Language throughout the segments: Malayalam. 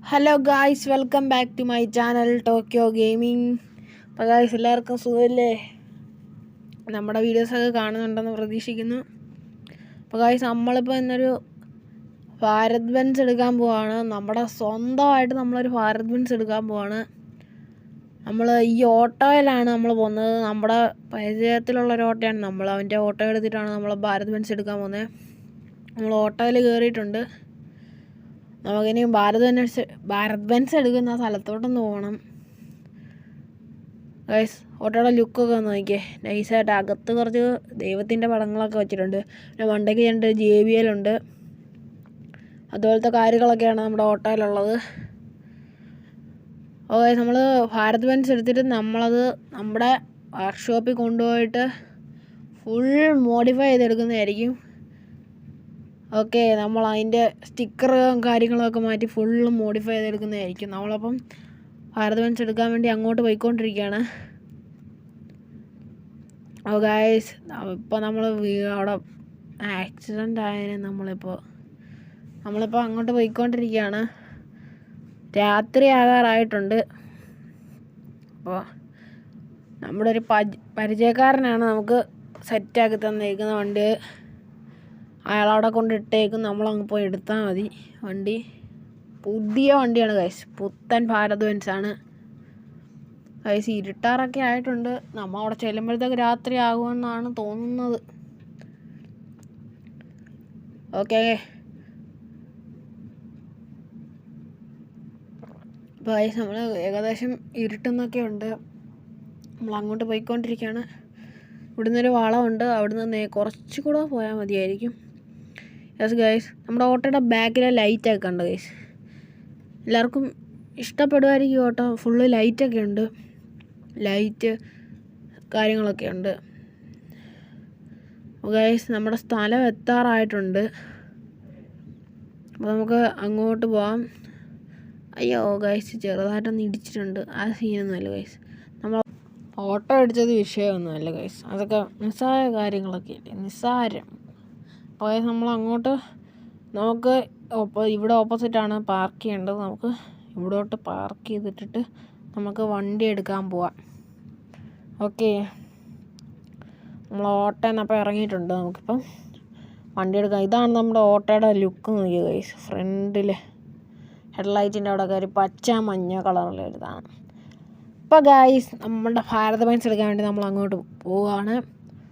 Hello guys, welcome back to my channel Tokyo gaming. അപ്പോൾ ഗായ്സ്, എല്ലാവർക്കും സുഖമല്ലേ? നമ്മുടെ വീഡിയോസൊക്കെ കാണുന്നുണ്ടെന്ന് പ്രതീക്ഷിക്കുന്നു. അപ്പോൾ ഗായ്സ്, നമ്മളിപ്പോൾ ഇന്നൊരു ഭാരത് ബെൻസ് എടുക്കാൻ പോവാണ്. നമ്മുടെ സ്വന്തമായിട്ട് നമ്മളൊരു ഭാരത് ബെൻസ് എടുക്കാൻ പോവാണ്. നമ്മൾ ഈ ഓട്ടോയിലാണ് നമ്മൾ പോകുന്നത്. നമ്മുടെ പരിചയത്തിലുള്ളൊരു ഓട്ടോയാണ്. അവൻ്റെ ഓട്ടോ എടുത്തിട്ടാണ് നമ്മൾ ഭാരത് ബെൻസ് എടുക്കാൻ പോകുന്നത്. നമ്മൾ ഓട്ടോയിൽ കയറിയിട്ടുണ്ട്. നമുക്കിനി ഭാരത് ബെൻസ് എടുക്കുന്ന സ്ഥലത്തോട്ടൊന്ന് പോകണം. ഗൈസ്, ഓട്ടോയുടെ ലുക്കൊക്കെ ഒന്ന് നോക്കിയേ. നൈസായിട്ട് അകത്ത് കുറച്ച് ദൈവത്തിൻ്റെ പടങ്ങളൊക്കെ വെച്ചിട്ടുണ്ട്. പിന്നെ മണ്ടയ്ക്ക് രണ്ട് JBL ഉണ്ട്. അതുപോലത്തെ കാര്യങ്ങളൊക്കെയാണ് നമ്മുടെ ഓട്ടോയിലുള്ളത്. ഓക്കെ, നമ്മൾ ഭാരത് ബെൻസ് എടുത്തിട്ട് നമ്മളത് നമ്മുടെ വർക്ക്ഷോപ്പിൽ കൊണ്ടുപോയിട്ട് ഫുൾ മോഡിഫൈ ചെയ്തെടുക്കുന്നതായിരിക്കും. ഓക്കെ, നമ്മൾ അതിൻ്റെ സ്റ്റിക്കറും കാര്യങ്ങളൊക്കെ മാറ്റി ഫുള്ള് മോഡിഫൈ ചെയ്തെടുക്കുന്നതായിരിക്കും. നമ്മളപ്പം ഭാരത് ബെൻസ് എടുക്കാൻ വേണ്ടി അങ്ങോട്ട് പോയിക്കൊണ്ടിരിക്കുകയാണ്. ഓ ഗായ്സ്, ഇപ്പോൾ നമ്മൾ അവിടെ ആക്സിഡൻ്റ് ആയതിന് നമ്മളിപ്പോൾ അങ്ങോട്ട് പോയിക്കൊണ്ടിരിക്കുകയാണ്. രാത്രി ആകാറായിട്ടുണ്ട്. അപ്പോൾ നമ്മുടെ ഒരു പരിചയക്കാരനാണ് നമുക്ക് സെറ്റാക്കി തന്നേക്കുന്ന വണ്ടി. അയാളവിടെ കൊണ്ടിട്ടേക്കും, നമ്മളങ്ങ് പോയി എടുത്താൽ മതി. വണ്ടി പുതിയ വണ്ടിയാണ് ഗൈസ്, പുത്തൻ ഭാരത് ബെൻസാണ് ഗൈസ്. ഇരുട്ടാറൊക്കെ ആയിട്ടുണ്ട്. നമ്മൾ അവിടെ ചെല്ലുമ്പോഴത്തേക്ക് രാത്രി ആകുമെന്നാണ് തോന്നുന്നത്. ഓക്കെ, അപ്പോൾ ഗൈസ്, നമ്മൾ ഏകദേശം ഇരുട്ടുന്നൊക്കെ ഉണ്ട്. നമ്മൾ അങ്ങോട്ട് പോയിക്കൊണ്ടിരിക്കുകയാണ്. ഇവിടുന്നൊരു വളമുണ്ട്, അവിടുന്ന് കുറച്ചുകൂടെ പോയാൽ മതിയായിരിക്കും. യെസ് ഗൈസ്, നമ്മുടെ ഓട്ടോയുടെ ബാക്കിലെ ലൈറ്റൊക്കെ കണ്ടു ഗൈസ്. എല്ലാവർക്കും ഇഷ്ടപ്പെടുമായിരിക്കും. ഓട്ടോ ഫുള്ള് ലൈറ്റൊക്കെ ഉണ്ട്, ലൈറ്റ് കാര്യങ്ങളൊക്കെ ഉണ്ട്. ഗൈസ്, നമ്മുടെ സ്ഥലം എത്താറായിട്ടുണ്ട്. അപ്പോൾ നമുക്ക് അങ്ങോട്ട് പോകാം. അയ്യോ ഗൈസ്, ചെറുതായിട്ടൊന്ന് ഇടിച്ചിട്ടുണ്ട്. ആ സീനൊന്നുമല്ല ഗൈസ്. നമ്മൾ ഓട്ടോ അടിച്ചത് വിഷയമൊന്നുമല്ല ഗൈസ്. അതൊക്കെ നിസ്സാര കാര്യങ്ങളൊക്കെ ഇല്ലേ, നിസ്സാരം. അപ്പോൾ നമുക്ക് ഇവിടെ ഓപ്പോസിറ്റാണ് പാർക്ക് ചെയ്യേണ്ടത്. നമുക്ക് ഇവിടോട്ട് പാർക്ക് ചെയ്തിട്ടിട്ട് നമുക്ക് വണ്ടി എടുക്കാൻ പോവാം. ഓക്കെ, നമ്മൾ ഓട്ടോന്ന് അപ്പോൾ ഇറങ്ങിയിട്ടുണ്ട്. നമുക്കിപ്പം വണ്ടി എടുക്കാം. ഇതാണ് നമ്മുടെ ഓട്ടോയുടെ ലുക്ക് നോക്കിയ ഗൈസ്. ഫ്രണ്ടിൽ ഹെഡ്ലൈറ്റിൻ്റെ അവിടെ ഒരു പച്ച മഞ്ഞ കളറിലൊരിതാണ്. ഇപ്പോൾ ഗൈസ്, നമ്മുടെ ഭാരത് ബെൻസ് എടുക്കാൻ വേണ്ടി നമ്മൾ അങ്ങോട്ട് പോവുകയാണ്.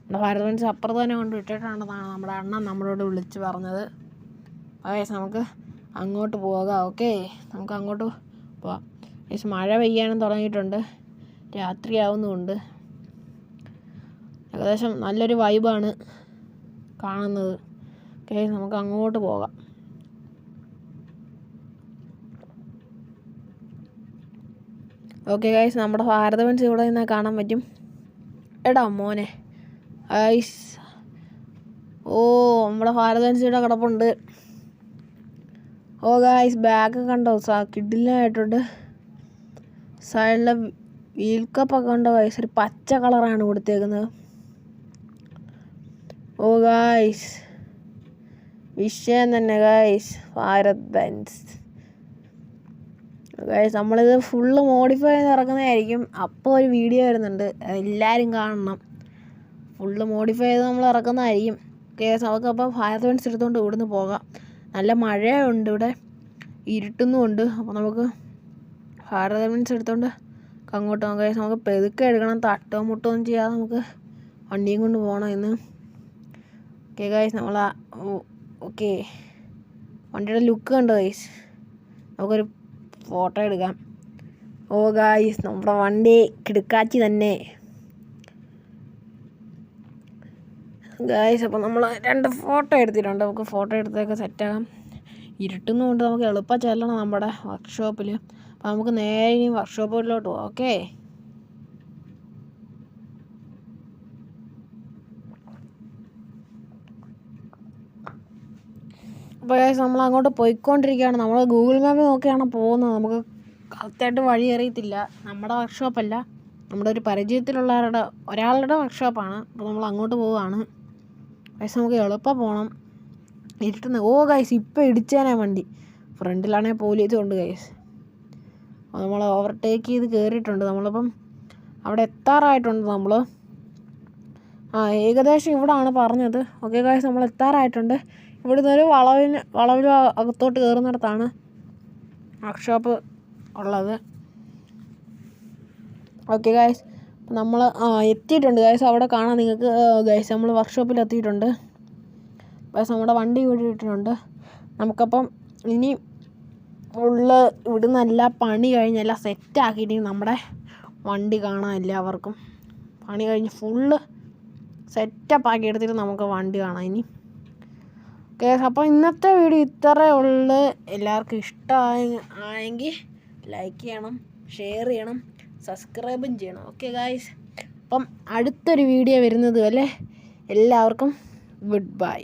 നമ്മുടെ ഭാരത് ബെൻസ് അപ്പുറത്ത് തന്നെ കൊണ്ട് ഇട്ടിട്ടുണ്ടെന്നാണ് നമ്മുടെ അണ്ണൻ നമ്മളോട് വിളിച്ച് പറഞ്ഞത്. ഗൈസ്, നമുക്ക് അങ്ങോട്ട് പോകാം. ഓക്കെ, നമുക്ക് അങ്ങോട്ട് പോവാം. ഗൈസ്, മഴ പെയ്യാനും തുടങ്ങിയിട്ടുണ്ട്, രാത്രിയാവുന്നുമുണ്ട്. ഏകദേശം നല്ലൊരു വൈബാണ് കാണുന്നത്. ഗൈസ്, നമുക്ക് അങ്ങോട്ട് പോകാം. ഓക്കെ ഗൈസ്, നമ്മുടെ ഭാരത് ബെൻസ് ഇവിടെ നിന്നാൽ കാണാൻ പറ്റും. എടാ മോനെ ഗൈസ്, നമ്മുടെ ഭാരത് ബെൻസ് ഇവിടെ കിടപ്പുണ്ട്. ഗൈസ്, ബാഗ് കണ്ടോ, കിഡിലായിട്ടുണ്ട്. സൈഡിലെ വീൽ കപ്പൊക്കെ കണ്ടോ ഗൈസ്, ഒരു പച്ച കളറാണ് കൊടുത്തേക്കുന്നത്. ഗൈസ്, വിഷയം തന്നെ ഗൈസ്, ഭാരത് ബെൻസ് ഗൈസ്. നമ്മളിത് ഫുള്ള് മോഡിഫൈ ചെയ്ത് ഇറക്കുന്നതായിരിക്കും. അപ്പോൾ ഒരു വീഡിയോ വരുന്നുണ്ട്, എല്ലാവരും കാണണം. ഫുള്ള് മോഡിഫൈ ചെയ്ത് നമ്മൾ ഇറക്കുന്നതായിരിക്കും. കേസ് നമുക്കപ്പോൾ ഭാരത് ബെൻസ് എടുത്തുകൊണ്ട് ഇവിടുന്ന് പോകാം. നല്ല മഴയുണ്ട്, ഇവിടെ ഇരുട്ടുന്നുമുണ്ട്. അപ്പോൾ നമുക്ക് ഭാരത് ബെൻസ് എടുത്തുകൊണ്ട് അങ്ങോട്ട് പോകാം. കേസ് നമുക്ക് പെതുക്കെ എടുക്കണം, തട്ടോ മുട്ടോ ഒന്നും ചെയ്യാതെ നമുക്ക് വണ്ടിയും കൊണ്ട് പോകണം ഇന്ന്. ഓക്കെ ഗൈസ്, ഓക്കെ, വണ്ടിയുടെ ലുക്ക് കണ്ടോ ഗൈസ്. നമുക്കൊരു ഫോട്ടോ എടുക്കാം. ഗൈസ്, നമ്മുടെ വണ്ടി കിടുക്കാച്ചി തന്നെ ഗൈസ്. അപ്പോൾ നമ്മൾ 2 ഫോട്ടോ എടുത്തിട്ടുണ്ട്. നമുക്ക് ഫോട്ടോ എടുത്തൊക്കെ സെറ്റാകാം. ഇരുട്ടുന്നതുകൊണ്ട് നമുക്ക് എളുപ്പം ചെല്ലണം നമ്മുടെ വർക്ക്ഷോപ്പിൽ. അപ്പോൾ നമുക്ക് നേരെ ഇനി വർക്ക്ഷോപ്പിലോട്ട് പോകാം. ഓക്കെ, അപ്പോൾ ഗൈസ്, നമ്മൾ അങ്ങോട്ട് പോയിക്കൊണ്ടിരിക്കുകയാണ്. നമ്മൾ ഗൂഗിൾ മാപ്പ് നോക്കിയാണ് പോകുന്നത്. നമുക്ക് കറക്റ്റായിട്ട് വഴി അറിയത്തില്ല. നമ്മുടെ വർക്ക്ഷോപ്പല്ല, നമ്മുടെ ഒരു പരിചയത്തിലുള്ള ഒരാളുടെ വർക്ക്ഷോപ്പാണ്. അപ്പോൾ നമ്മൾ അങ്ങോട്ട് പോവുകയാണ്. ഗൈസ്, നമുക്ക് എളുപ്പം പോകണം. ഇരുട്ടുന്ന ഗൈസ്, ഇപ്പോൾ ഇടിച്ചേനാ വണ്ടി. ഫ്രണ്ടിലാണെങ്കിൽ പോലീസും ഉണ്ട് ഗൈസ്. നമ്മൾ ഓവർടേക്ക് ചെയ്ത് കയറിയിട്ടുണ്ട്. നമ്മളിപ്പം അവിടെ എത്താറായിട്ടുണ്ട്. നമ്മൾ ഏകദേശം ഇവിടാണ് പറഞ്ഞത്. ഓക്കെ ഗായ്സ്, നമ്മൾ എത്താറായിട്ടുണ്ട്. ഇവിടുന്ന് ഒരു വളവിൽ അകത്തോട്ട് കയറുന്നിടത്താണ് വർക്ക്ഷോപ്പ് ഉള്ളത്. ഓക്കെ ഗായ്സ്, നമ്മൾ എത്തിയിട്ടുണ്ട് ഗായ്സ്. അവിടെ കാണാം നിങ്ങൾക്ക് ഗായ്സ്. നമ്മൾ വർക്ക്ഷോപ്പിൽ എത്തിയിട്ടുണ്ട് ഗായ്സ്. നമ്മുടെ വണ്ടി ഇവിടെ ഇട്ടിട്ടുണ്ട്. നമുക്കപ്പം ഇനി ഫുള്ള് ഇവിടുന്ന് എല്ലാം പണി കഴിഞ്ഞ് എല്ലാം സെറ്റാക്കിയിട്ട് നമ്മുടെ വണ്ടി കാണാൻ എല്ലാവർക്കും. പണി കഴിഞ്ഞ് ഫുള്ള് സെറ്റപ്പ് ആക്കി എടുത്തിട്ട് നമുക്ക് വണ്ടി കാണാം ഇനി. ഓക്കെ, അപ്പോൾ ഇന്നത്തെ വീഡിയോ ഇത്രയേ ഉള്ളൂ. എല്ലാവർക്കും ഇഷ്ടമായെങ്കിൽ ലൈക്ക് ചെയ്യണം, ഷെയർ ചെയ്യണം, സബ്സ്ക്രൈബും ചെയ്യണം. ഓക്കെ ഗായ്സ്, അപ്പം അടുത്തൊരു വീഡിയോ വരുന്നത് വരെ എല്ലാവർക്കും ഗുഡ് ബൈ.